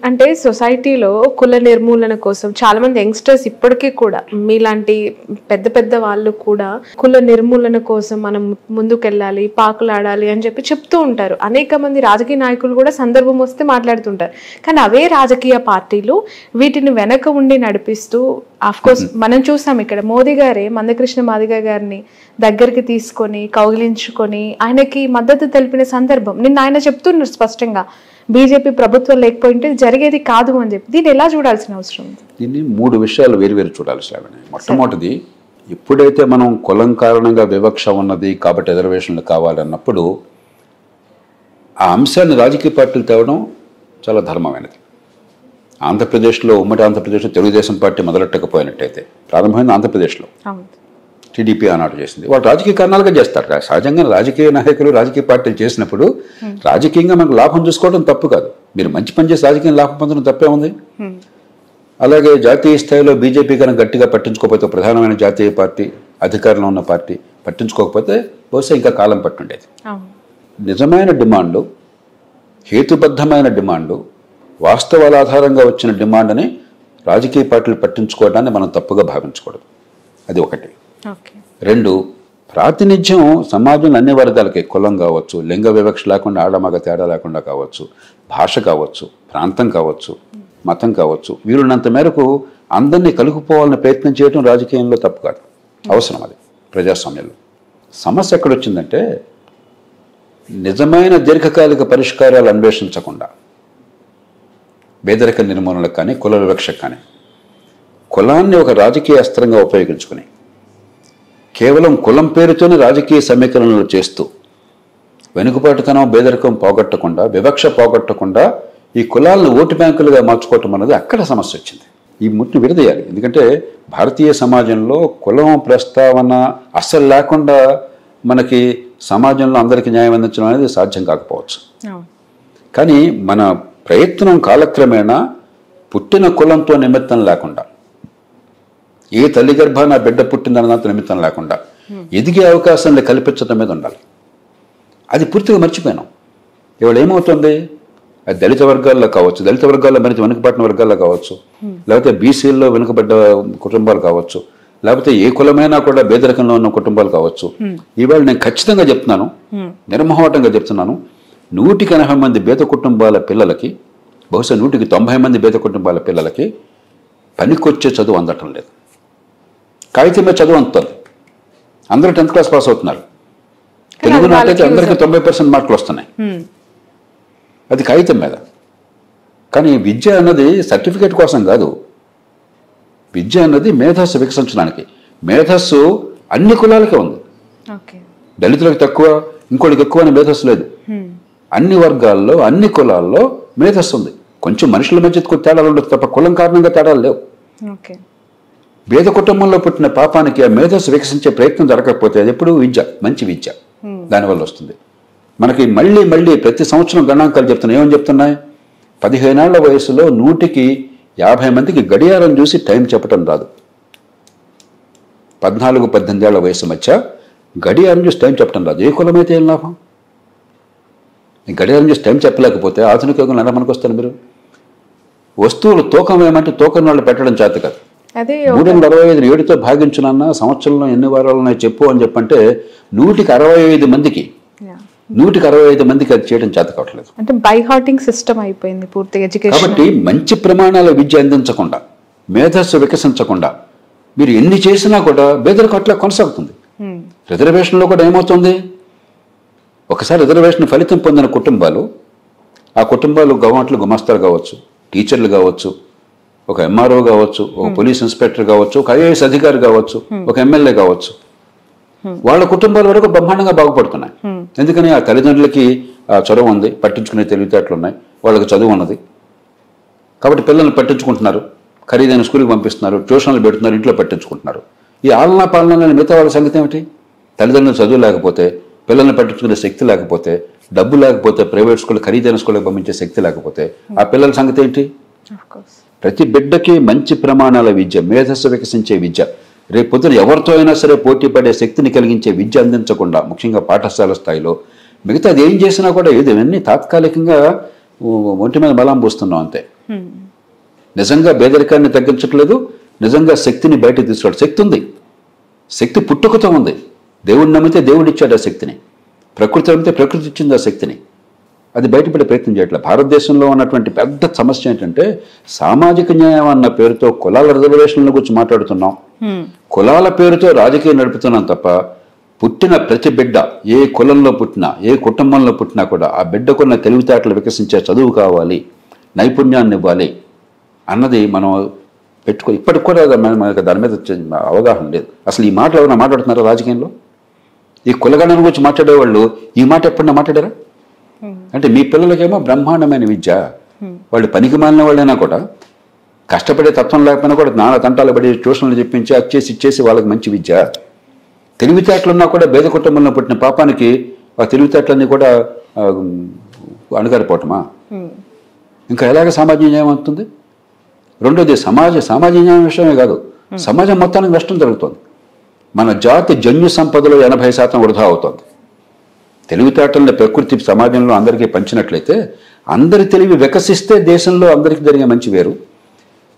అంటే సొసైటీలో కుల నిర్మూలన కోసం చాలా మంది యంగ్స్టర్స్ ఇప్పటికీ కూడా మీలాంటి పెద్ద పెద్ద వాళ్ళు కూడా కుల నిర్మూలన కోసం మనం ముందుకెళ్ళాలి, పాకులాడాలి అని చెప్పి చెప్తూ ఉంటారు. అనేక మంది రాజకీయ నాయకులు కూడా సందర్భం వస్తే మాట్లాడుతుంటారు. కానీ అవే రాజకీయ పార్టీలు వీటిని వెనక ఉండి నడిపిస్తూ, ఆఫ్ కోర్స్ మనం చూసాం ఇక్కడ మోదీ గారే మందకృష్ణ మాదిగ గారిని దగ్గరికి తీసుకొని కౌగిలించుకొని ఆయనకి మద్దతు తెలిపిన సందర్భం. నిన్న ఆయన చెప్తున్నారు స్పష్టంగా, బీజేపీ ప్రభుత్వం లేకపోయింటే జరిగేది కాదు అని చెప్పి. దీన్ని ఎలా చూడాల్సిన అవసరం? దీన్ని 3 విషయాలు వేరు చూడాలి శ్రావణి. మొట్టమొదటిది, ఎప్పుడైతే మనం కులం కారణంగా వివక్ష ఉన్నది కాబట్టి రిజర్వేషన్లు కావాలన్నప్పుడు ఆ అంశాన్ని రాజకీయ పార్టీలు తేవడం చాలా ధర్మమైనది. ఆంధ్రప్రదేశ్లో, ఉమ్మడి ఆంధ్రప్రదేశ్లో తెలుగుదేశం పార్టీ మొదలెట్టకపోయినట్టయితే, ప్రారంభమైన ఆంధ్రప్రదేశ్లో టీడీపీ ఆనాడు చేసింది, వాళ్ళు రాజకీయ కారణాలుగా చేస్తారు. సహజంగా రాజకీయ నాయకులు రాజకీయ పార్టీలు చేసినప్పుడు రాజకీయంగా మనకు లాభం చూసుకోవడం తప్పు కాదు. మీరు మంచి పని చేసి రాజకీయ లాభం పొందడం తప్పే ఉంది. అలాగే జాతీయ స్థాయిలో బీజేపీ కనుక గట్టిగా పట్టించుకోకపోతే, ప్రధానమైన జాతీయ పార్టీ, అధికారంలో ఉన్న పార్టీ పట్టించుకోకపోతే బహుశా ఇంకా కాలం పట్టుండేది. నిజమైన డిమాండ్లు, హేతుబద్ధమైన డిమాండ్లు, వాస్తవాల ఆధారంగా వచ్చిన డిమాండ్ అని రాజకీయ పార్టీలు పట్టించుకోవడాన్ని మనం తప్పుగా భావించకూడదు. అది ఒకటి. 2, ప్రాతినిధ్యం సమాజంలో అన్ని వర్గాలకి, కులం కావచ్చు, లింగ వివక్ష లేకుండా, ఆడమగ తేడా లేకుండా కావచ్చు, భాష కావచ్చు, ప్రాంతం కావచ్చు, మతం కావచ్చు, వీలున్నంత మేరకు అందరినీ కలుపుకోవాలని ప్రయత్నం చేయడం రాజకీయంలో తప్పు కాదు, అవసరం. అది ప్రజాస్వామ్యంలో. సమస్య ఎక్కడొచ్చిందంటే, నిజమైన దీర్ఘకాలిక పరిష్కారాలు అన్వేషించకుండా పేదరిక నిర్మూలనకు కానీ, కుల వివక్షకు కానీ, కులాన్ని ఒక రాజకీయ అస్త్రంగా ఉపయోగించుకుని కేవలం కులం పేరుతోనే రాజకీయ సమీకరణలు చేస్తూ వెనుకబాటుతనం, పేదరికం పోగొట్టకుండా, వివక్ష పోగొట్టకుండా ఈ కులాలను ఓటు బ్యాంకులుగా మార్చుకోవటం అన్నది అక్కడ సమస్య వచ్చింది. ఈ ముట్టును విడదీయాలి. ఎందుకంటే భారతీయ సమాజంలో కులం ప్రస్తావన అస్సలు లేకుండా మనకి సమాజంలో అందరికీ న్యాయం అందించడం అనేది సాధ్యం కాకపోవచ్చు. కానీ మన ప్రయత్నం కాలక్రమేణా పుట్టిన కులంతో నిమిత్తం లేకుండా, ఏ తల్లి గర్భాన బిడ్డ పుట్టిందన్నదాంతో నిమిత్తం లేకుండా ఎదిగే అవకాశాన్ని కల్పించడం మీద ఉండాలి. అది పూర్తిగా మర్చిపోయినాం. ఇవాళ ఏమవుతుంది, అది దళిత వర్గాల్లో కావచ్చు, దళిత వర్గాల్లో మరింత వెనుకబడిన వర్గాల్లో కావచ్చు, లేకపోతే బీసీల్లో వెనుకబడ్డ కుటుంబాలు కావచ్చు, లేకపోతే ఏ కులమైనా కూడా పేదరికంలో ఉన్న కుటుంబాలు కావచ్చు. ఇవాళ నేను ఖచ్చితంగా చెప్తున్నాను, నిర్మోహటంగా చెప్తున్నాను, 180 మంది పేద కుటుంబాల పిల్లలకి, బహుశా 190 మంది పేద కుటుంబాల పిల్లలకి పనికొచ్చే చదువు అందటం లేదు. కాగితం మీద చదువు అందుతుంది. అందరూ 10th క్లాస్ పాస్ అవుతున్నారు. తెలుగు నాటైతే అందరికీ 90% మార్కులు వస్తున్నాయి. అది కాగితం మీద. కానీ విద్య అన్నది సర్టిఫికేట్ కోసం కాదు. విద్య అన్నది మేధస్సు వికసించడానికి. మేధస్సు అన్ని కులాలకే ఉంది. దళితులకు తక్కువ, ఇంకోటికి ఎక్కువ అనే మేధస్సు లేదు. అన్ని వర్గాల్లో, అన్ని కులాల్లో మేధస్సు ఉంది. కొంచెం మనుషుల మధ్య తేడాలు ఉండదు తప్ప కులం కారణంగా తేడాలు లేవు. పేద కుటుంబంలో పుట్టిన పాపానికి ఆ మేధస్సు వికసించే ప్రయత్నం జరగకపోతే అది ఎప్పుడు విద్య, మంచి విద్య దానివల్ల వస్తుంది. మనకి మళ్ళీ ప్రతి సంవత్సరం గణాంకాలు చెప్తున్నాయి. ఏమని చెప్తున్నాయి? 15 ఏళ్ల వయసులో 100కి 50 మందికి గడియారం చూసి టైం చెప్పడం రాదు. 14-18 ఏళ్ల వయసు మధ్య గడియారం చూసి టైం చెప్పడం రాదు. ఏ కులమైతే ఏం లాభం? గడియారం చూసి టైం చెప్పలేకపోతే ఆధునిక యుగంలో ఎలా మనకు వస్తారు? మీరు వస్తువులు తూకం వేయమంటే తూకం వాళ్ళు పెట్టడం చేత కాదు. 365 7తో భాగించునన్నా సంవత్సరంలో ఎన్ని వారాలు ఉన్నాయి చెప్పు అని చెప్పంటే 165 మందికి అది చేయడం చేత కావట్లేదు. అంటే బై హార్టింగ్ సిస్టమ్ అయిపోయింది పూర్తిగా ఎడ్యుకేషన్. కాబట్టి మంచి ప్రమాణాల విద్య అందించకుండా, మేధస్సు వికసించకుండా మీరు ఎన్ని చేసినా కూడా పేదరికం అట్లా కొనసాగుతుంది. రిజర్వేషన్లో కూడా ఏమవుతుంది? ఒకసారి రిజర్వేషన్ ఫలితం పొందిన కుటుంబాలు, ఆ కుటుంబాలు గవర్నమెంట్లు గుమస్తాలు కావచ్చు, టీచర్లు కావచ్చు, ఒక ఎంఆర్ఓ కావచ్చు, ఒక పోలీస్ ఇన్స్పెక్టర్ కావచ్చు, ఒక ఐఏఎస్ అధికారి కావచ్చు, ఒక ఎమ్మెల్యే కావచ్చు, వాళ్ళ కుటుంబాల వరకు బ్రహ్మాండంగా బాగుపడుతున్నాయి. ఎందుకని? ఆ తల్లిదండ్రులకి ఆ చొరవ ఉంది, పట్టించుకునే తెలివితేటలు ఉన్నాయి, వాళ్ళకి చదువు ఉన్నది. కాబట్టి పిల్లల్ని పట్టించుకుంటున్నారు, ఖరీదైన స్కూల్కి పంపిస్తున్నారు, ట్యూషన్లు పెడుతున్నారు, ఇంట్లో పట్టించుకుంటున్నారు. ఈ ఆలనా పాలన మిగతా వాళ్ళ సంగతి ఏమిటి? తల్లిదండ్రులు చదువు లేకపోతే, పిల్లల్ని పట్టించుకునే శక్తి లేకపోతే, డబ్బు లేకపోతే, ప్రైవేట్ స్కూల్ ఖరీదైన స్కూల్కి పంపించే శక్తి లేకపోతే ఆ పిల్లల సంగతి ఏంటి? ప్రతి బిడ్డకి మంచి ప్రమాణాల విద్య, మేధస్సు వికసించే విద్య, రేపు పొద్దున ఎవరితో అయినా సరే పోటీ పడే శక్తిని కలిగించే విద్య అందించకుండా, ముఖ్యంగా పాఠశాల స్థాయిలో, మిగతా అది ఏం చేసినా కూడా ఇవన్నీ తాత్కాలికంగా ఒంటి మీద బలం పూస్తున్నాం అంతే. నిజంగా పేదరికాన్ని తగ్గించట్లేదు, నిజంగా శక్తిని బయటకు తీసుకురాడు. శక్తి ఉంది, శక్తి పుట్టుకతో ఉంది. దేవుడిని నమ్మితే దేవుడు ఇచ్చాడు ఆ శక్తిని, ప్రకృతి నమ్మితే ప్రకృతి ఇచ్చింది ఆ శక్తిని. అది బయటపడే ప్రయత్నం చేయట్లేదు. భారతదేశంలో ఉన్నటువంటి పెద్ద సమస్య ఏంటంటే సామాజిక న్యాయం అన్న పేరుతో కులాల రిజర్వేషన్ల గురించి మాట్లాడుతున్నాం, కులాల పేరుతో రాజకీయం నడుపుతున్నాం తప్ప పుట్టిన ప్రతి బిడ్డ ఏ కులంలో పుట్టినా ఏ కుటుంబంలో పుట్టినా కూడా ఆ బిడ్డకున్న తెలివితేటలు వికసించే చదువు కావాలి, నైపుణ్యాన్ని ఇవ్వాలి అన్నది మనం ఇప్పటికి కూడా మనకు దాని మీద అవగాహన లేదు. అసలు ఈ మాటలు ఎవరైనా మాట్లాడుతున్నారా రాజకీయంలో? ఈ కులగణన గురించి మాట్లాడేవాళ్ళు ఈ మాట ఎప్పుడన్నా మాట్లాడారా? అంటే మీ పిల్లలకేమో బ్రహ్మాండమైన విద్య, వాళ్ళు పనికి మాలిన వాళ్ళైనా కూడా కష్టపడే తత్వం లేకపోయినా కూడా నాన్న తంటాలు పడి ట్యూషన్లు చెప్పించి అచ్చేసి ఇచ్చేసి వాళ్ళకి మంచి విద్య. తెలివితేటలున్నా కూడా పేద కుటుంబంలో పుట్టిన పాపానికి ఆ తెలివితేటలన్నీ కూడా అణగారిపోవటమా? ఇంకా ఎలాగ సామాజిక న్యాయం అవుతుంది? రెండోది సామాజిక న్యాయం విషయమే కాదు, సమాజం మొత్తానికి నష్టం జరుగుతుంది. మన జాతి జన్యు సంపదలో 80% వృధా అవుతుంది. తెలివితేటలను ప్రకృతి సమాజంలో అందరికీ పంచినట్లయితే అందరి తెలివి వికసిస్తే దేశంలో అందరికీ జరిగే మంచి వేరు.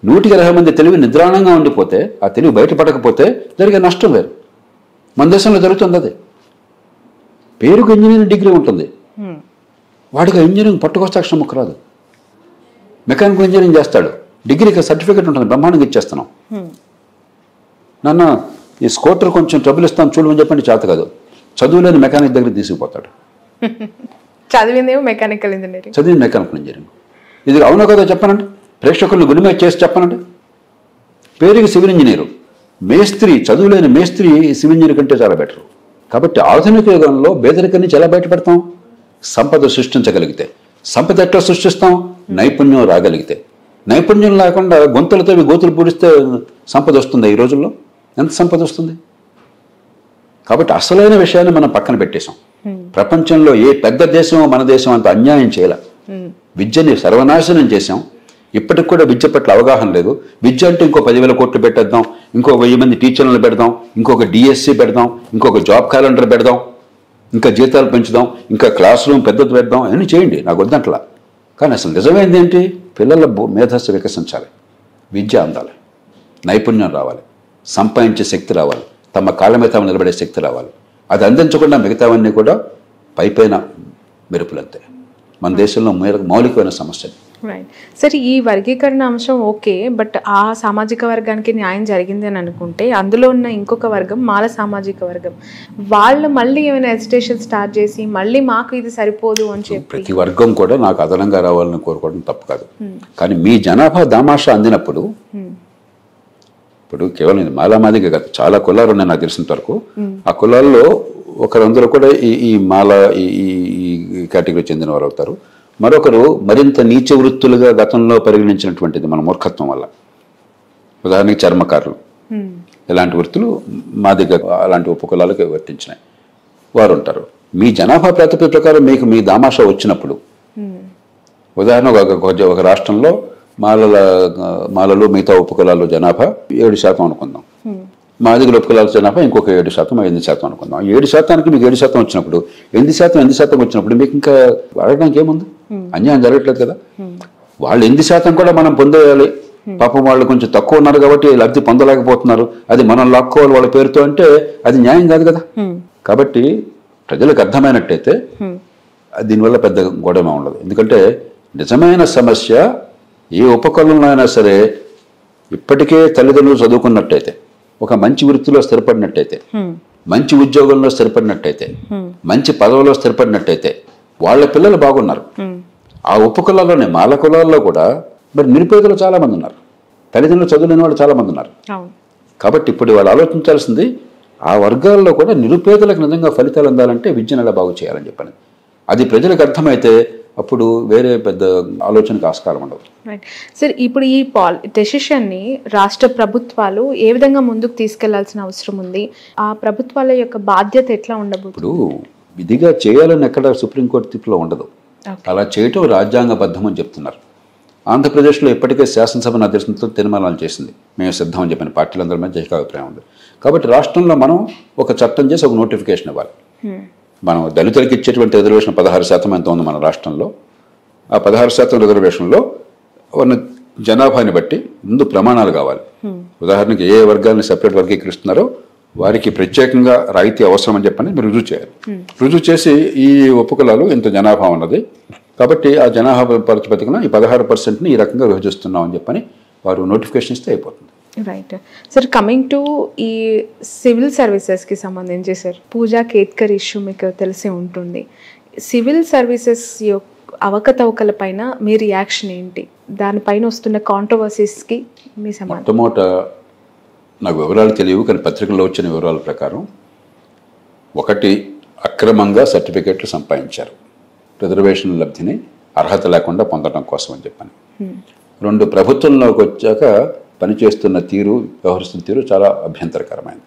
120 మంది తెలివి నిద్రాణంగా ఉండిపోతే ఆ తెలివి బయటపడకపోతే జరిగే నష్టం వేరు. మన దేశంలో జరుగుతుంది అదే. పేరుకు ఇంజనీరింగ్ డిగ్రీ ఉంటుంది, వాడికి ఇంజనీరింగ్ పట్టుకొస్తే అక్షరం ముక్క రాదు. మెకానికల్ ఇంజనీరింగ్ చేస్తాడు, డిగ్రీకి సర్టిఫికేట్ ఉంటుంది, బ్రహ్మాండంగా ఇచ్చేస్తున్నాం. నాన్న ఈ స్కూటర్ కొంచెం ట్రబుల్ ఇస్తాను చూడమని చెప్పండి, చేత కాదు. చదువులేని మెకానిక్ దగ్గర తీసుకుపోతాడు. చదివిందేమో మెకానికల్ ఇంజనీరింగ్, చదివింది మెకానికల్ ఇంజనీరింగ్. ఇది అవునో కదా చెప్పనండి, ప్రేక్షకులను గుడిమే చేసి చెప్పనండి. పేరుకి సివిల్ ఇంజనీరు, మేస్త్రి, చదువులేని మేస్త్రి సివిల్ ఇంజనీర్ కంటే చాలా బెటర్. కాబట్టి ఆధునిక యుగంలో పేదరికం నుంచి ఎలా బయటపడతాం? సంపద సృష్టించగలిగితే. సంపద ఎట్లా సృష్టిస్తాం? నైపుణ్యం రాగలిగితే. నైపుణ్యం లేకుండా గొంతులతో గోతులు పూడిస్తే సంపద వస్తుందా? ఈ రోజుల్లో ఎంత సంపద వస్తుంది? కాబట్టి అసలైన విషయాన్ని మనం పక్కన పెట్టేశాం. ప్రపంచంలో ఏ పెద్ద దేశమో మన దేశం అంత అన్యాయం చేయాల. విద్యని సర్వనాశనం చేశాం. ఇప్పటికి కూడా విద్య పట్ల అవగాహన లేదు. విద్య అంటే ఇంకో 10,000 కోట్లు పెట్టేద్దాం, ఇంకో 1000 మంది టీచర్లను పెడదాం, ఇంకొక డిఎస్సి పెడదాం, ఇంకొక జాబ్ క్యాలెండర్ పెడదాం, ఇంకా జీతాలు పెంచుదాం, ఇంకా క్లాస్ రూమ్ పెద్దది పెడదాం, అన్నీ చేయండి, నాకు వద్దంట్లా. కానీ అసలు నిజమైంది ఏంటి? పిల్లల మేధస్సు వికసించాలి, విద్య అందాలి, నైపుణ్యం రావాలి, సంపాదించే శక్తి రావాలి, తమ కాళ్ళ మీద తాము నిలబడే శక్తి రావాలి. అది అందించకుండా మిగతావన్నీ కూడా పైపైన మెరుపులంతే. మన దేశంలో మౌలికమైన సమస్య. రైట్ సరే, ఈ వర్గీకరణ అంశం ఓకే, బట్ ఆ సామాజిక వర్గానికి న్యాయం జరిగింది అని అనుకుంటే అందులో ఉన్న ఇంకొక వర్గం మాల సామాజిక వర్గం, వాళ్ళు మళ్ళీ ఏమైనా ఎజిటేషన్ స్టార్ట్ చేసి మళ్ళీ మాకు ఇది సరిపోదు అని చెప్పి ప్రతి వర్గం కూడా నాకు అదనంగా రావాలని కోరుకోవడం తప్పు కాదు. కానీ మీ జనాభా దామాషా అందినప్పుడు, ఇప్పుడు కేవలం ఇది మాలామాదిగా కాదు, చాలా కులాలు ఉన్నాయి నాకు తెలిసినంత వరకు. ఆ కులాల్లో ఒకరందరూ కూడా ఈ మాల ఈ కేటగిరీ చెందిన వారు అవుతారు. మరొకరు మరింత నీచ వృత్తులుగా గతంలో పరిగణించినటువంటిది మన మూర్ఖత్వం వల్ల. ఉదాహరణకి చర్మకారులు, ఇలాంటి వృత్తులు మా దగ్గర అలాంటి ఉపకులాలకు వర్తించినాయి వారు ఉంటారు. మీ జనాభా ప్రాతిపదిక ప్రకారం మీకు మీ దామాషా వచ్చినప్పుడు, ఉదాహరణ ఒక రాష్ట్రంలో మాలలు మిగతా ఉపకులాలు జనాభా 7% అనుకుందాం, మా దగ్గర ఉపకులాల జనాభా ఇంకొక 7%, 8% అనుకుందాం. 7%కి మీకు 7% వచ్చినప్పుడు 8% వచ్చినప్పుడు మీకు ఇంకా అడగడానికి ఏముంది? అన్యాయం జరగట్లేదు కదా. వాళ్ళు 8% కూడా మనం పొందేయాలి. పాపం వాళ్ళు కొంచెం తక్కువ ఉన్నారు కాబట్టి లబ్ధి పొందలేకపోతున్నారు, అది మనం లాక్కోవాలి వాళ్ళ పేరుతో అంటే అది న్యాయం కాదు కదా. కాబట్టి ప్రజలకు అర్థమైనట్టయితే దీనివల్ల పెద్ద గొడవ ఉండదు. ఎందుకంటే నిజమైన సమస్య ఏ ఉపకులంలో అయినా సరే ఇప్పటికే తల్లిదండ్రులు చదువుకున్నట్టయితే, ఒక మంచి వృత్తిలో స్థిరపడినట్టయితే, మంచి ఉద్యోగంలో స్థిరపడినట్టయితే, మంచి పదవిలో స్థిరపడినట్టయితే వాళ్ళ పిల్లలు బాగున్నారు. ఆ ఉపకులాల్లోనే మాల కులాల్లో కూడా మరి నిరుపేదలు చాలా మంది ఉన్నారు, తల్లిదండ్రులు చదువులేని వాళ్ళు చాలా మంది ఉన్నారు. కాబట్టి ఇప్పుడు వాళ్ళు ఆలోచించాల్సింది ఆ వర్గాల్లో కూడా నిరుపేదలకు నిజంగా ఫలితాలు అందాలంటే విద్యను ఎలా బాగు చేయాలని చెప్పని. అది ప్రజలకు అర్థమైతే అప్పుడు వేరే పెద్ద ఆలోచనకు ఆస్కారం ఉండదు. రైట్ సార్, ఇప్పుడు ఈ డెసిషన్ని రాష్ట్ర ప్రభుత్వాలు ఏ విధంగా ముందుకు తీసుకెళ్లాల్సిన అవసరం ఉంది? ఆ ప్రభుత్వాల యొక్క బాధ్యత ఎట్లా ఉండబోతుంది? ఇప్పుడు విధిగా చేయాలని ఎక్కడ సుప్రీంకోర్టు తీర్పులో ఉండదు. అలా చేయటం రాజ్యాంగబద్ధం అని చెప్తున్నారు. ఆంధ్రప్రదేశ్లో ఇప్పటికే శాసనసభ అధ్యక్షులతో తీర్మానాలు చేసింది, మేము సిద్ధం అని చెప్పిన పార్టీలందరి మధ్య ఏకాభిప్రాయం ఉంది. కాబట్టి రాష్ట్రంలో మనం ఒక చట్టం చేసి ఒక నోటిఫికేషన్ ఇవ్వాలి. మనం దళితులకు ఇచ్చేటువంటి రిజర్వేషన్ 16% ఎంత ఉంది మన రాష్ట్రంలో. ఆ 16% రిజర్వేషన్లో ఉన్న జనాభాని బట్టి ముందు ప్రమాణాలు కావాలి. ఉదాహరణకి ఏ వర్గాన్ని సెపరేట్ వర్గీకరిస్తున్నారో వారికి ప్రత్యేకంగా రాయితీ అవసరం అని చెప్పని మీరు రుజువు చేయాలి. రుజువు చేసి ఈ ఉపకులాలు ఇంత జనాభా ఉన్నది కాబట్టి ఆ జనాభా ప్రాతిపదికన ఈ 16%ని ఈ రకంగా విభజిస్తున్నాం అని చెప్పని వారు నోటిఫికేషన్ ఇస్తే అయిపోతుంది. రైట్ సార్, కమింగ్ టు ఈ సివిల్ సర్వీసెస్కి సంబంధించి సార్, పూజా కేత్కర్ ఇష్యూ మీకు తెలిసే ఉంటుంది. సివిల్ సర్వీసెస్ యొక్క అవకతవకల పైన మీ రియాక్షన్ ఏంటి? దానిపైన వస్తున్న కాంట్రవర్సీస్కి మీ సమాధానం. మొట్టమొదట నాకు వివరాలు తెలియవు కానీ పత్రికల్లో వచ్చిన వివరాల ప్రకారం ఒకటి అక్రమంగా సర్టిఫికేట్లు సంపాదించారు రిజర్వేషన్ లబ్ధిని అర్హత లేకుండా పొందడం కోసం అని చెప్పని. రెండు, ప్రభుత్వంలోకి వచ్చాక పనిచేస్తున్న తీరు వ్యవహరిస్తున్న తీరు చాలా అభ్యంతరకరమైనది.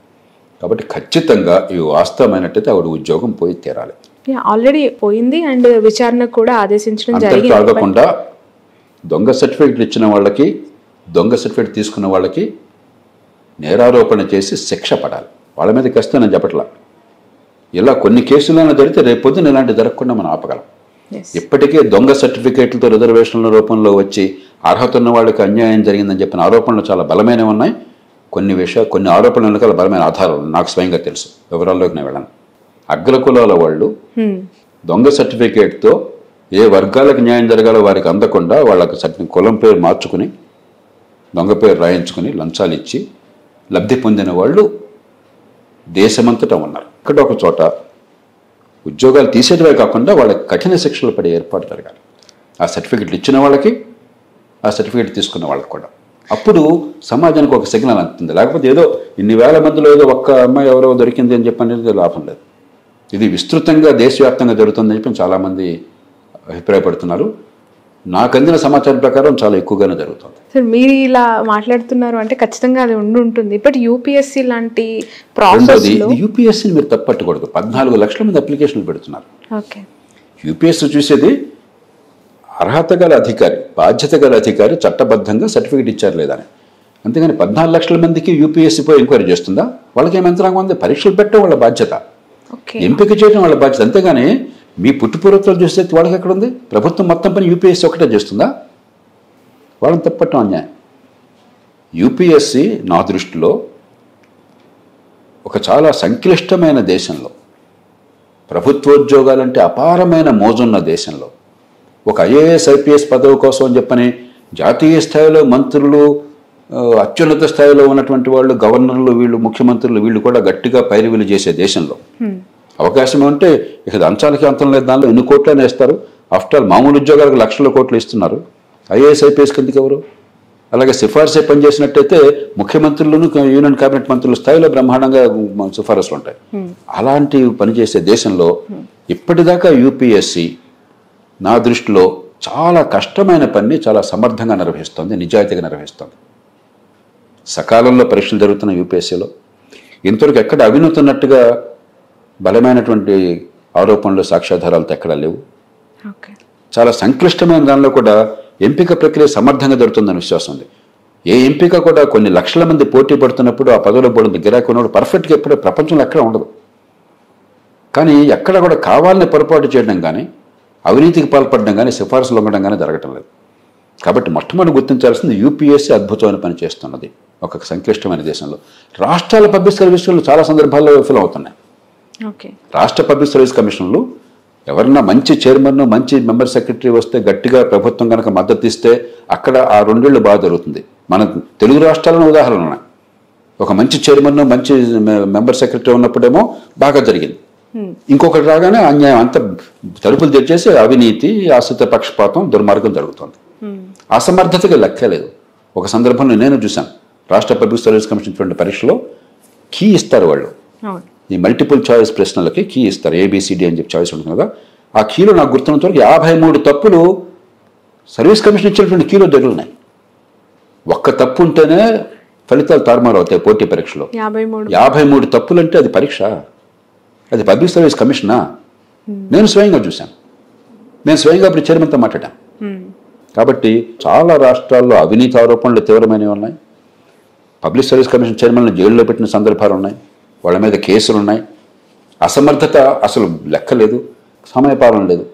కాబట్టి ఖచ్చితంగా ఇవి వాస్తవమైనట్టయితే ఆవిడ ఉద్యోగం పోయి తీరాలి. ఆల్రెడీ పోయింది అండ్ విచారణ కూడా ఆదేశించడం జరిగింది. కాకుండా దొంగ సర్టిఫికేట్లు ఇచ్చిన వాళ్ళకి దొంగ సర్టిఫికేట్ తీసుకున్న వాళ్ళకి నేరారోపణ చేసి శిక్ష పడాలి. వాళ్ళ మీద కష్టం నేను చెప్పట్లా. ఇలా కొన్ని కేసులైనా జరిగితే రేపొద్దున ఇలాంటి జరగకుండా మనం ఆపగలం. ఇప్పటికే దొంగ సర్టిఫికేట్లతో రిజర్వేషన్ల రూపంలో వచ్చి అర్హత ఉన్న వాళ్ళకి అన్యాయం జరిగిందని చెప్పిన ఆరోపణలు చాలా బలమైనవి ఉన్నాయి. కొన్ని ఆరోపణల వెనకాల బలమైన ఆధారాలు నాకు స్వయంగా తెలుసు, వివరాల్లోకి నేను వెళ్ళను. అగ్రకులాల వాళ్ళు దొంగ సర్టిఫికేట్తో ఏ వర్గాలకు న్యాయం జరగాలో వారికి అందకుండా వాళ్ళకి కులం పేరు మార్చుకుని దొంగ పేరు రాయించుకుని లంచాలు ఇచ్చి లబ్ధి పొందిన వాళ్ళు దేశమంతటా ఉన్నారు. ఇక్కడ ఒక చోట ఉద్యోగాలు తీసేటవే కాకుండా వాళ్ళకి కఠిన శిక్షలు పడే ఏర్పాటు జరగాలి. ఆ సర్టిఫికెట్లు ఇచ్చిన వాళ్ళకి ఆ సర్టిఫికేట్ తీసుకున్న వాళ్ళకి కూడా. అప్పుడు సమాజానికి ఒక సిగ్నల్ అందుతుంది. లేకపోతే ఏదో ఇన్ని వేల మందిలో ఏదో ఒక్క అమ్మాయి ఎవరో దొరికింది అని చెప్పనేది లాభం లేదు. ఇది విస్తృతంగా దేశవ్యాప్తంగా జరుగుతుందని చెప్పి చాలామంది అభిప్రాయపడుతున్నారు. నాకు అందిన సమాచారం ప్రకారం చాలా ఎక్కువగానే జరుగుతుంది. సార్, మీరు ఇలా మాట్లాడుతున్నారు అంటే ఖచ్చితంగా అది ఉంటుంది. బట్ యూపీఎస్సీ లాంటి ప్రాసెస్ యూపీఎస్సీని మీరు తప్పట్టకూడదు. 14 లక్షల మంది అప్లికేషన్లు పెడుతున్నారు. ఓకే, యూపీఎస్సీ చూసేది అర్హత గల అధికారి, బాధ్యత గల అధికారి చట్టబద్ధంగా సర్టిఫికేట్ ఇచ్చారు లేదా అని. అంతేగాని 14 లక్షల మందికి యూపీఎస్సీ పోయి ఎంక్వైరీ చేస్తుందా? వాళ్ళకి ఏం యంత్రాంగం ఉంది? పరీక్షలు పెట్టడం వాళ్ళ బాధ్యత, ఎంపిక చేయడం వాళ్ళ బాధ్యత. అంతేగాని మీ పుట్టుపూర్వతలు చూస్తే వాళ్ళకి ఎక్కడ ఉంది? ప్రభుత్వం మొత్తం పని యూపీఎస్సీ ఒకటే చేస్తుందా? వాళ్ళని తప్పట్టం అన్యాయం. యూపీఎస్సీ నా దృష్టిలో ఒక చాలా సంక్లిష్టమైన దేశంలో, ప్రభుత్వోద్యోగాలంటే అపారమైన మోజున్న దేశంలో, ఒక ఐఏఎస్ ఐపీఎస్ పదవి కోసం అని చెప్పని జాతీయ స్థాయిలో మంత్రులు, అత్యున్నత స్థాయిలో ఉన్నటువంటి వాళ్ళు, గవర్నర్లు, వీళ్ళు ముఖ్యమంత్రులు, వీళ్ళు కూడా గట్టిగా పైరువిలు చేసే దేశంలో అవకాశం ఉంటే ఇక అంచాలకి అంతం లేదు. దానిలో ఎన్ని కోట్లైనా వేస్తారు. ఆఫ్టర్ ఆల్ మామూలు ఉద్యోగాలకు లక్షల కోట్లు ఇస్తున్నారు. ఐఏఎస్ ఐపీఎస్ కిందకి ఎవరు? అలాగే సిఫార్సు పనిచేసినట్టయితే ముఖ్యమంత్రులను యూనియన్ కేబినెట్ మంత్రుల స్థాయిలో బ్రహ్మాండంగా సిఫారసులు ఉంటాయి. అలాంటి పనిచేసే దేశంలో ఇప్పటిదాకా యూపీఎస్సీ నా దృష్టిలో చాలా కష్టమైన పని చాలా సమర్థంగా నిర్వహిస్తోంది, నిజాయితీగా నిర్వహిస్తోంది. సకాలంలో పరీక్షలు జరుగుతున్న యూపీఎస్సీలో ఇంతవరకు ఎక్కడ అవినీతి ఉన్నట్టుగా బలమైనటువంటి ఆరోపణలు, సాక్ష్యాధారాలతో ఎక్కడా లేవు. చాలా సంక్లిష్టమైన దానిలో కూడా ఎంపిక ప్రక్రియ సమర్థంగా జరుగుతుందని విశ్వాసం ఉంది. ఏ ఎంపిక కూడా కొన్ని లక్షల మంది పోటీ పడుతున్నప్పుడు ఆ పదవిలో పడుతుంది గిరాకీ ఉన్నప్పుడు పర్ఫెక్ట్గా ఎప్పుడూ ప్రపంచంలో ఎక్కడ ఉండదు. కానీ ఎక్కడ కూడా కావాలని పొరపాటు చేయడం కానీ, అవినీతికి పాల్పడడం కానీ, సిఫార్సులు ఉండడం కానీ జరగటం లేదు. కాబట్టి మొట్టమొదటి గుర్తించాల్సింది యూపీఎస్సీ అద్భుతమైన పని చేస్తున్నది ఒక సంక్లిష్టమైన దేశంలో. రాష్ట్రాల పబ్లిక్ సర్వీసులు చాలా సందర్భాల్లో విఫలమవుతున్నాయి. రాష్ట్ర పబ్లిక్ సర్వీస్ కమిషన్లు ఎవరన్నా మంచి చైర్మన్, మంచి మెంబర్ సెక్రటరీ వస్తే గట్టిగా ప్రభుత్వం కనుక మద్దతు ఇస్తే అక్కడ ఆ 2 ఏళ్ళు బాగా జరుగుతుంది. మన తెలుగు రాష్ట్రాలను ఉదాహరణ ఉన్నాయి. ఒక మంచి చైర్మన్, మంచి మెంబర్ సెక్రటరీ ఉన్నప్పుడేమో బాగా జరిగింది. ఇంకొకటి రాగానే అన్యాయం అంత తలుపులు తెరిచేసి అవినీతి, ఆశ్రిత పక్షపాతం, దుర్మార్గం జరుగుతుంది. అసమర్థతగా లెక్కలేదు. ఒక సందర్భంలో నేను చూశాను, రాష్ట్ర పబ్లిక్ సర్వీస్ కమిషన్ పరీక్షలో కీ ఇస్తారు వాళ్ళు. ఈ మల్టిపుల్ చాయిస్ ప్రశ్నలకి కీ ఇస్తారు, ఏబిసిడి అని చెప్పి చాయిస్ ఉంటుంది కదా. ఆ కీలో నాకు గుర్తున్నంత వరకు 53 తప్పులు సర్వీస్ కమిషన్ ఇచ్చినటువంటి కీలో జరుగుతున్నాయి. ఒక్క తప్పు ఉంటేనే ఫలితాలు తారుమారు అవుతాయి పోటీ పరీక్షలో. 53 తప్పులు అంటే అది పరీక్ష, అది పబ్లిక్ సర్వీస్ కమిషనా? నేను స్వయంగా చూశాను. నేను స్వయంగా అప్పుడు చైర్మన్తో మాట్లాడాను. కాబట్టి చాలా రాష్ట్రాల్లో అవినీతి ఆరోపణలు తీవ్రమైనవి ఉన్నాయి. పబ్లిక్ సర్వీస్ కమిషన్ చైర్మన్లు జైల్లో పెట్టిన సందర్భాలు ఉన్నాయి. వాళ్ళ మీద కేసులు ఉన్నాయి. అసమర్థత అసలు లెక్కలేదు, సమయపాలన లేదు.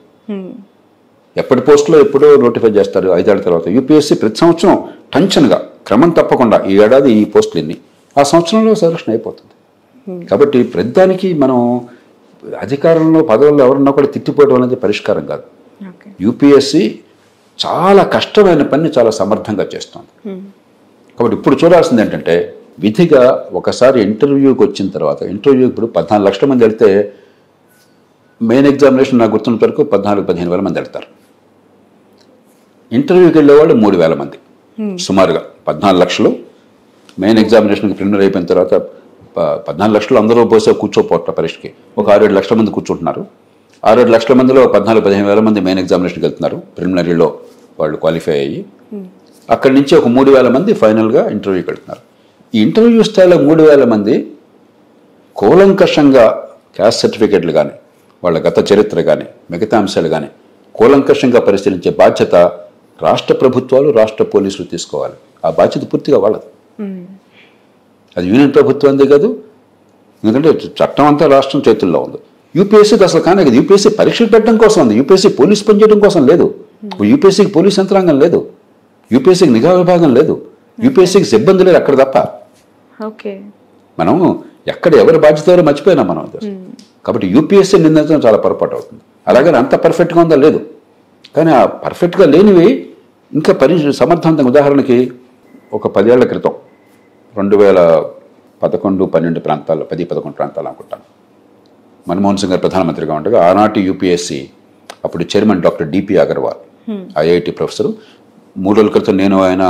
ఎప్పటి పోస్టులో ఎప్పుడో నోటిఫై చేస్తారు 5 ఏళ్ల తర్వాత. యూపీఎస్సీ ప్రతి సంవత్సరం టెన్షన్గా క్రమం తప్పకుండా ఈ ఏడాది ఈ పోస్టులు ఎన్ని, ఆ సంవత్సరంలో సెలక్షన్ అయిపోతుంది. కాబట్టి ప్రతిదానికి మనం అధికారంలో పదవుల్లో ఎవరున్నా కూడా తిట్టిపోవడం అనేది పరిష్కారం కాదు. యూపీఎస్సీ చాలా కష్టమైన పని చాలా సమర్థంగా చేస్తుంది. కాబట్టి ఇప్పుడు చూడాల్సింది ఏంటంటే విధిగా ఒకసారి ఇంటర్వ్యూకి వచ్చిన తర్వాత, ఇంటర్వ్యూ ఇప్పుడు 14 లక్షల మంది వెళ్తే మెయిన్ ఎగ్జామినేషన్ నాకు గుర్తున్నంత వరకు 14-15 వేల మంది వెళ్తారు. ఇంటర్వ్యూకి వెళ్ళేవాళ్ళు 3,000 మంది సుమారుగా. 14 లక్షలు మెయిన్ ఎగ్జామినేషన్కి ప్రిలిమినరీ అయిపోయిన తర్వాత 14 లక్షలు అందరూ పోసే కూర్చోపోట్ల పరీక్షకి ఒక 6-7 లక్షల మంది కూర్చుంటున్నారు. 6-7 లక్షల మందిలో 14-15 వేల మంది మెయిన్ ఎగ్జామినేషన్కి వెళ్తున్నారు. ప్రిలిమినరీలో వాళ్ళు క్వాలిఫై అయ్యి అక్కడి నుంచి ఒక 3,000 మంది ఫైనల్గా ఇంటర్వ్యూకి వెళ్తున్నారు. ఈ ఇంటర్వ్యూ స్థాయిలో 3,000 మంది కూలంకషంగా క్యాస్ట్ సర్టిఫికేట్లు కానీ వాళ్ళ గత చరిత్ర కానీ మిగతా అంశాలు కానీ కూలంకషంగా పరిశీలించే బాధ్యత రాష్ట్ర ప్రభుత్వాలు, రాష్ట్ర పోలీసులు తీసుకోవాలి. ఆ బాధ్యత పూర్తిగా వాళ్ళది. అది యూనియన్ ప్రభుత్వందే కాదు, ఎందుకంటే చట్టం అంతా రాష్ట్రం చేతుల్లో ఉంది. యూపీఎస్సీకి అసలు కానీ కదా, యూపీఎస్సీ పరీక్షలు పెట్టడం కోసం ఉంది. యూపీఎస్సీ పోలీసు పనిచేయడం కోసం లేదు. యూపీఎస్సీకి పోలీస్ యంత్రాంగం లేదు, యూపీఎస్సీకి నిఘా విభాగం లేదు, యూపీఎస్సీకి సిబ్బంది లేదు అక్కడ తప్ప. మనం ఎక్కడ ఎవరి బాధ్యత ఎవరో మర్చిపోయినాం మనం. కాబట్టి యూపీఎస్సీ నిందించడం చాలా పొరపాటు అవుతుంది. అలాగని అంత పర్ఫెక్ట్గా ఉందా లేదు, కానీ ఆ పర్ఫెక్ట్గా లేనివి ఇంకా సమర్థవంతంగా. ఉదాహరణకి ఒక 10 ఏళ్ల క్రితం 2011-12 ప్రాంతాల్లో 10-11 ప్రాంతాలు అనుకుంటాను, మన్మోహన్ సింగ్ గారు ప్రధానమంత్రిగా ఉండగా ఆనాటి యూపీఎస్సీ అప్పుడు chairman doctor DP Agarwal IIT professor. 3 రోజుల క్రితం నేను ఆయన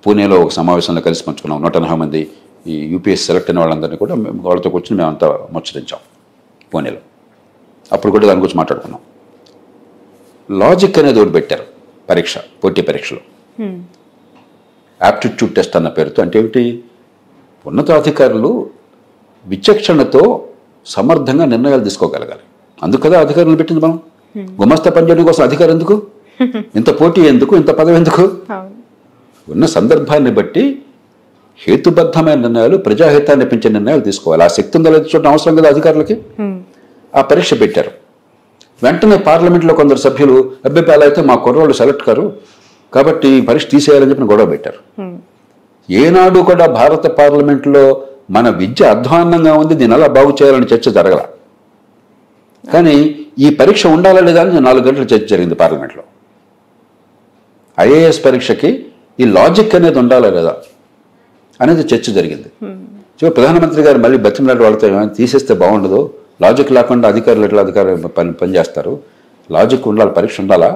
పూణేలో ఒక సమావేశంలో కలిసి పంచుకున్నాం. 180 మంది ఈ యూపీఎస్సీ సెలెక్ట్ అయిన వాళ్ళందరినీ కూడా వాళ్ళతో కూర్చొని మేమంతా ముచ్చరించాం పూణేలో. అప్పుడు కూడా దాని గురించి మాట్లాడుకున్నాం. లాజిక్ అనేది ఒకటి పెట్టారు పరీక్ష, పోటీ పరీక్షలో యాప్టిట్యూడ్ టెస్ట్ అన్న పేరుతో. అంటే ఏమిటి, ఉన్నతాధికారులు విచక్షణతో సమర్థంగా నిర్ణయాలు తీసుకోగలగాలి. అందుకు కదా అధికారులు పెట్టింది మనం. గుమస్తా పనిచేయడం కోసం అధికారం ఎందుకు, ఇంత పోటీ ఎందుకు, ఇంత పదవి ఎందుకు? ఉన్న సందర్భాన్ని బట్టి హేతుబద్ధమైన నిర్ణయాలు, ప్రజాహితాన్ని పెంచే నిర్ణయాలు తీసుకోవాలి. ఆ శక్తి ఉందా లేదు చూడడం అవసరం కదా అధికారులకి. ఆ పరీక్ష పెట్టారు. వెంటనే పార్లమెంట్లో కొందరు సభ్యులు అభ్యర్థాలు అయితే మా కుర్రోళ్ళు సెలెక్ట్ కారు కాబట్టి పరీక్ష తీసేయాలని చెప్పిన గొడవ పెట్టారు. ఏనాడు కూడా భారత పార్లమెంట్లో మన విద్య అధ్వాన్నంగా ఉంది, దీని అలా బాగు చేయాలని చర్చ జరగల. కానీ ఈ పరీక్ష ఉండాలా లేదా అని 4 గంటల చర్చ జరిగింది పార్లమెంట్లో. ఐఏఎస్ పరీక్షకి ఈ లాజిక్ అనేది ఉండాలా లేదా అనేది చర్చ జరిగింది. ప్రధానమంత్రి గారు మళ్ళీ బతిమలాడి వాళ్ళతో తీసేస్తే బాగుండదు, లాజిక్ లేకుండా అధికారులు ఎట్లా పనిచేస్తారు, లాజిక్ ఉండాలి, పరీక్ష ఉండాలా,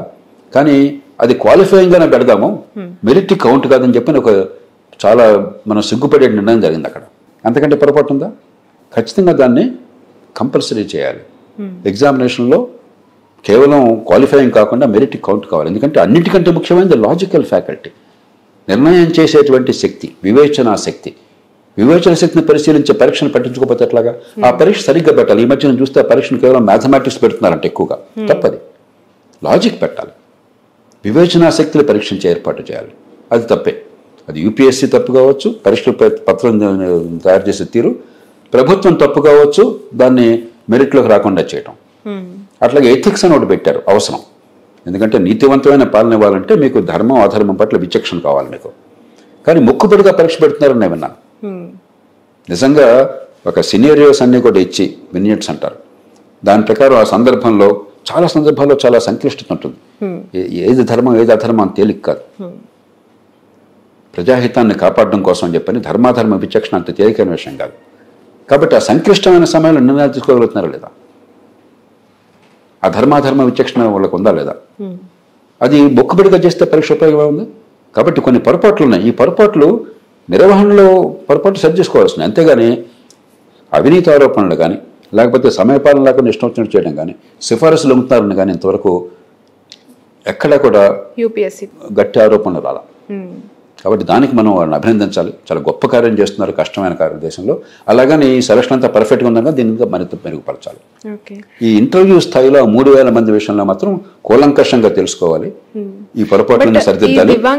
కానీ అది క్వాలిఫైయింగ్గానే పెడదాము, మెరిట్ కౌంట్ కాదని చెప్పి ఒక చాలా మనం సిగ్గుపడే నిర్ణయం జరిగింది అక్కడ. అంతకంటే పొరపాటు ఉందా? ఖచ్చితంగా దాన్ని కంపల్సరీ చేయాలి. ఎగ్జామినేషన్లో కేవలం క్వాలిఫైయింగ్ కాకుండా మెరిట్ కౌంట్ కావాలి. ఎందుకంటే అన్నిటికంటే ముఖ్యమైనది లాజికల్ ఫ్యాకల్టీ, నిర్ణయం చేసేటువంటి శక్తి, వివేచనా శక్తి. వివేచన శక్తిని పరిశీలించే పరీక్షను పట్టించుకోకపోతే ఎట్లాగా? ఆ పరీక్ష సరిగ్గా పెట్టాలి. ఈ మధ్యన చూస్తే ఆ పరీక్షను కేవలం మ్యాథమెటిక్స్ పెడుతున్నారంటే ఎక్కువగా, తప్పది. లాజిక్ పెట్టాలి, వివేచనా శక్తిని పరీక్షించే ఏర్పాటు చేయాలి. అది తప్పే. అది యూపీఎస్సీ తప్పు కావచ్చు, పరీక్ష పత్రం తయారు చేసే తీరు, ప్రభుత్వం తప్పు కావచ్చు దాన్ని మెరిట్లోకి రాకుండా చేయటం. అట్లాగే ఎథిక్స్ అని ఒకటి పెట్టారు, అవసరం. ఎందుకంటే నీతివంతమైన పాలన ఇవ్వాలంటే మీకు ధర్మం అధర్మం పట్ల విచక్షణ కావాలి మీకు. కానీ మొక్కుబడిగా పరీక్ష పెడుతున్నారని నేను విన్నాను. నిజంగా ఒక సినేరియోస్ అన్నీ కూడా ఇచ్చి వినియట్స్ అంటారు, దాని ప్రకారం ఆ సందర్భంలో చాలా సందర్భాల్లో చాలా సంక్లిష్టత ఉంటుంది. ఏది ధర్మం ఏది అధర్మం అని తేలిక కాదు. ప్రజాహితాన్ని కాపాడడం కోసం అని చెప్పని ధర్మాధర్మ విచక్షణ అంత తేలికైన విషయం కాదు. కాబట్టి ఆ సంక్లిష్టమైన సమయంలో నిర్ణయాలు తీసుకోగలుగుతున్నారా లేదా, ఆ ధర్మాధర్మ విచక్షణ వాళ్ళకు ఉందా లేదా, అది మొక్కుబడిగా చేస్తే పరీక్ష ఉపయోగం ఉంది. కాబట్టి కొన్ని పొరపాట్లు ఉన్నాయి. ఈ పొరపాట్లు నిర్వహణలో పొరపాటు సరి చేసుకోవాల్సింది. అంతేగాని అవినీతి ఆరోపణలు కానీ లేకపోతే సమయపాలన లేకుండా ఇష్టం వచ్చినట్టు చేయడం కానీ సిఫారసులు అమ్ముతున్నారని కానీ ఇంతవరకు ఎక్కడా కూడా యూపీఎస్సీ గట్టి ఆరోపణలు రాలా. కాబట్టి దానికి మనం వాళ్ళని అభినందించాలి. చాలా గొప్ప కార్యం చేస్తున్నారు, కష్టమైన కార్యం దేశంలో. అలాగని ఈ సెలక్షన్ అంతా పర్ఫెక్ట్గా ఉందన్నా దీన్ని మరింత మెరుగుపరచాలి. ఈ ఇంటర్వ్యూ స్థాయిలో 3,000 మంది విషయంలో మాత్రం కూలంకషంగా తెలుసుకోవాలి, ఈ పొరపాట్లను సరిదిద్దాలి.